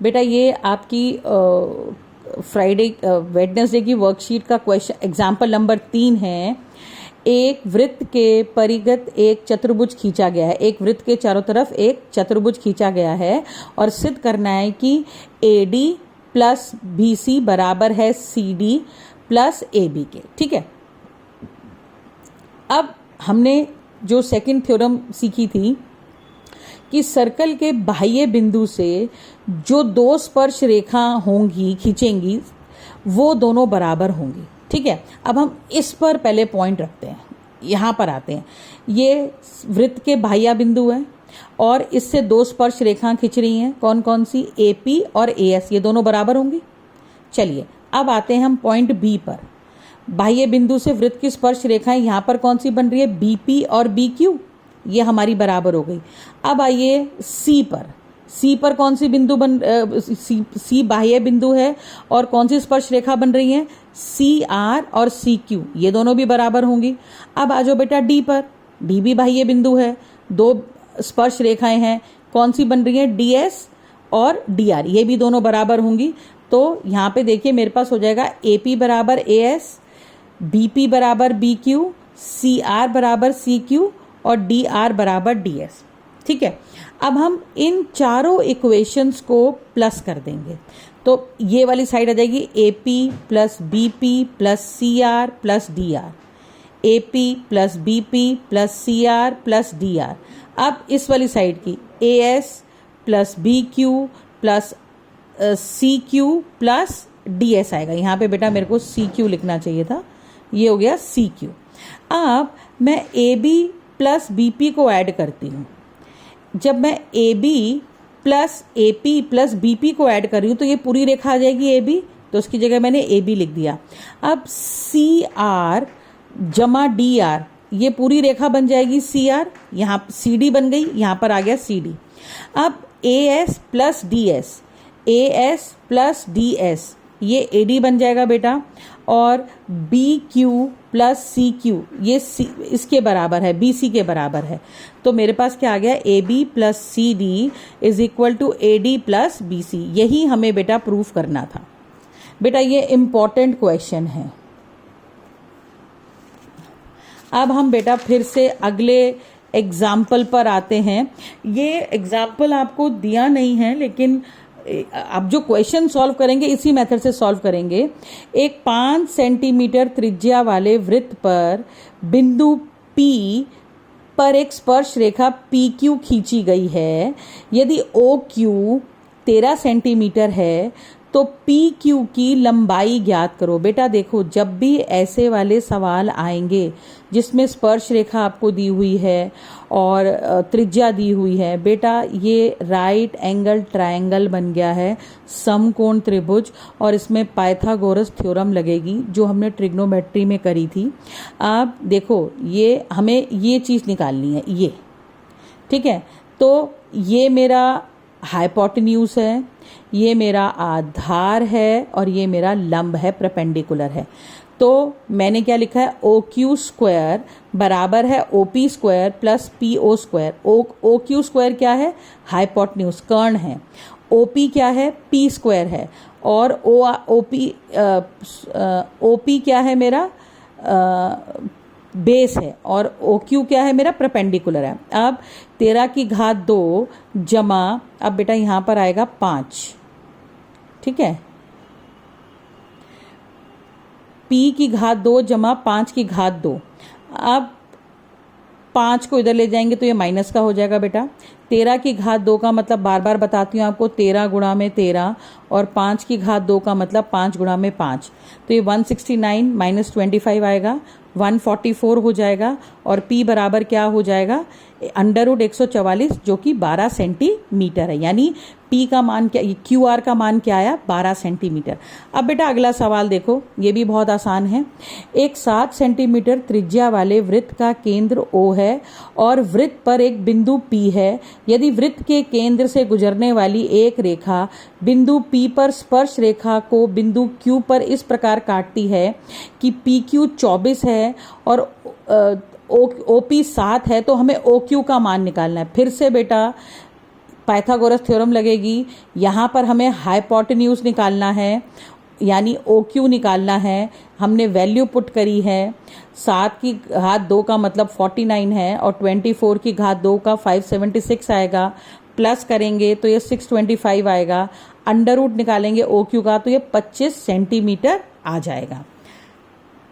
बेटा ये आपकी फ्राइडे वेडनेसडे की वर्कशीट का क्वेश्चन एग्जाम्पल नंबर 3 है। एक वृत्त के परिगत एक चतुर्भुज खींचा गया है, एक वृत्त के चारों तरफ एक चतुर्भुज खींचा गया है और सिद्ध करना है कि AD प्लस BC बराबर है CD प्लस AB के। ठीक है, अब हमने जो सेकंड थ्योरम सीखी थी कि सर्कल के बाह्य बिंदु से जो दो स्पर्श रेखा होंगी खींचेंगी वो दोनों बराबर होंगी। ठीक है, अब हम इस पर पहले पॉइंट रखते हैं, यहाँ पर आते हैं। ये वृत्त के बाह्य बिंदु है और इससे दो स्पर्श रेखा खींच रही हैं, कौन कौन सी, AP और AS, ये दोनों बराबर होंगी। चलिए अब आते हैं हम पॉइंट B पर। बाह्य बिंदु से वृत्त की स्पर्श रेखाएं यहाँ पर कौन सी बन रही है, BP और BQ, ये हमारी बराबर हो गई। अब आइए C पर। C पर कौन सी बिंदु C बाह्य बिंदु है और कौन सी स्पर्श रेखा बन रही है, CR और CQ, ये दोनों भी बराबर होंगी। अब आ जाओ बेटा D पर। D भी बाह्य बिंदु है, दो स्पर्श रेखाएं हैं, कौन सी बन रही है, DS और DR, ये भी दोनों बराबर होंगी। तो यहाँ पे देखिए मेरे पास हो जाएगा AP बराबर AS, BP बराबर BQ, CR बराबर CQ और DR बराबर DS। ठीक है, अब हम इन चारों इक्वेशंस को प्लस कर देंगे तो ये वाली साइड आ जाएगी AP plus BP plus CR plus DR, AP plus BP plus CR plus DR। अब इस वाली साइड की AS plus BQ plus CQ plus DS आएगा। यहाँ पे बेटा मेरे को CQ लिखना चाहिए था, ये हो गया CQ। अब मैं AB प्लस BP को ऐड करती हूँ। जब मैं AB plus AP plus BP को ऐड कर रही हूँ तो ये पूरी रेखा आ जाएगी AB, तो उसकी जगह मैंने AB लिख दिया। अब CR जमा DR, ये पूरी रेखा बन जाएगी CR, यहाँ CD बन गई, यहाँ पर आ गया CD। अब AS plus DS, AS plus DS, ये AD बन जाएगा बेटा, और BQ प्लस CQ, ये इसके बराबर है, BC के बराबर है। तो मेरे पास क्या आ गया, AB plus CD is equal to AD plus BC। यही हमें बेटा प्रूफ करना था। बेटा ये इम्पॉर्टेंट क्वेश्चन है। अब हम बेटा फिर से अगले एग्जाम्पल पर आते हैं। ये एग्जाम्पल आपको दिया नहीं है लेकिन अब जो क्वेश्चन सॉल्व करेंगे इसी मेथड से सॉल्व करेंगे। एक 5 सेंटीमीटर त्रिज्या वाले वृत्त पर बिंदु P पर एक स्पर्श रेखा PQ खींची गई है। यदि OQ 13 सेंटीमीटर है तो PQ की लंबाई ज्ञात करो। बेटा देखो, जब भी ऐसे वाले सवाल आएंगे जिसमें स्पर्श रेखा आपको दी हुई है और त्रिज्या दी हुई है, बेटा ये राइट एंगल ट्रायंगल बन गया है, समकोण त्रिभुज, और इसमें पाइथागोरस थ्योरम लगेगी जो हमने ट्रिग्नोमेट्री में करी थी। अब देखो, ये हमें ये चीज़ निकालनी है, ये ठीक है। तो ये मेरा हाइपोटेन्यूज है, ये मेरा आधार है और ये मेरा लंब है, परपेंडिकुलर है। तो मैंने क्या लिखा है, OQ स्क्वायर बराबर है OP square plus PO square. OQ square क्या है, हाइपोटेन्यूज, कर्ण है। OP क्या है, P स्क्वायर है, और OP क्या है मेरा, बेस है, और OQ क्या है मेरा, परपेंडिकुलर है। अब 13 की घात 2 जमा, अब बेटा यहाँ पर आएगा 5, ठीक है, P की घात 2 जमा 5 की घात 2। अब 5 को इधर ले जाएंगे तो ये माइनस का हो जाएगा बेटा। 13 की घात 2 का मतलब बार बार बताती हूँ आपको, 13 गुणा में 13, और 5 की घात 2 का मतलब 5 गुणा में 5। तो ये 169 माइनस 25 आएगा, 144 हो जाएगा, और P बराबर क्या हो जाएगा, √144 जो कि 12 सेंटीमीटर है। यानी P का मान क्या, QR का मान क्या आया, 12 सेंटीमीटर। अब बेटा अगला सवाल देखो, ये भी बहुत आसान है। एक 7 सेंटीमीटर त्रिज्या वाले वृत्त का केंद्र O है और वृत्त पर एक बिंदु P है। यदि वृत्त के केंद्र से गुजरने वाली एक रेखा बिंदु P पर स्पर्श रेखा को बिंदु Q पर इस प्रकार काटती है कि PQ 24 है और OP 7 है, तो हमें OQ का मान निकालना है। फिर से बेटा पाइथागोरस थ्योरम लगेगी। यहाँ पर हमें हाइपोटेन्यूज निकालना है, यानी OQ निकालना है। हमने वैल्यू पुट करी है, 7 की घात 2 का मतलब 49 है और 24 की घात 2 का 576 आएगा। प्लस करेंगे तो ये 625 आएगा। अंडर रूट निकालेंगे OQ का तो ये 25 सेंटीमीटर आ जाएगा।